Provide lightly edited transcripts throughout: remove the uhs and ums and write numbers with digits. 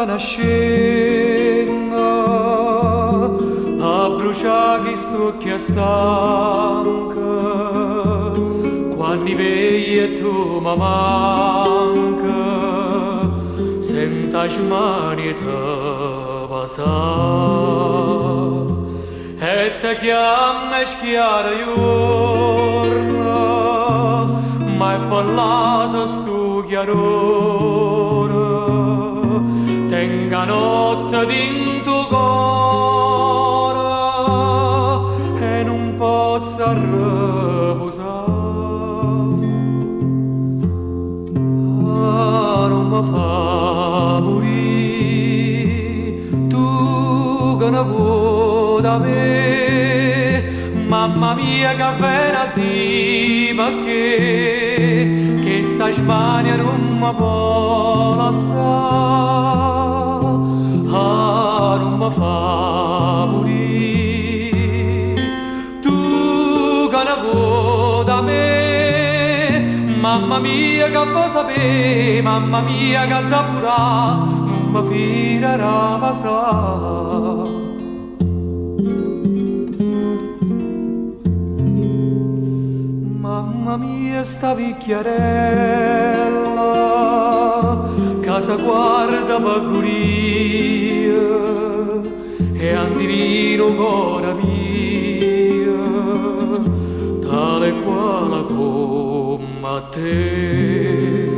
sta nascendo a bruciare chi stucchia stanca quando vegli e tu mi manca senta mani e te passa e te chiama schiara giorno ma è parlato stu chiarore tenga notte d'into cuore e non possa riposare non mi fa morire tu che ne vuoi da me mamma mia che vera di che sta smania non mi vuole lasciare non mi fa morire tu che ne vuoi da me mamma mia che vuoi sapere mamma mia che da pura non mi firerà passare. Mamma mia sta vecchiarella casa guarda paguria e andivino cuore mia tale quale come a te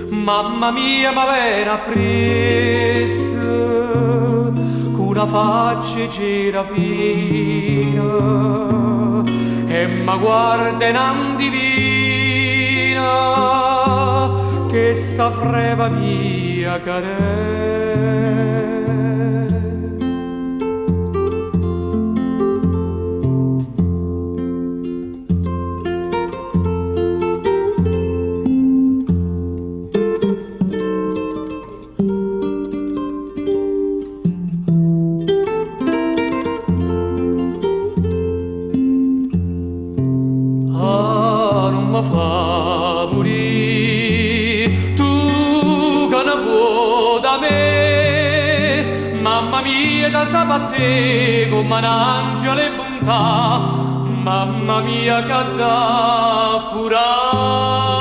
mamma mia ma viene appresso con una faccia girafina e ma guarda in divina che sta freva mia care. Ma fa morire tu che ne vuoi da me mamma mia da sabatte come un angelo e bontà mamma mia che da pura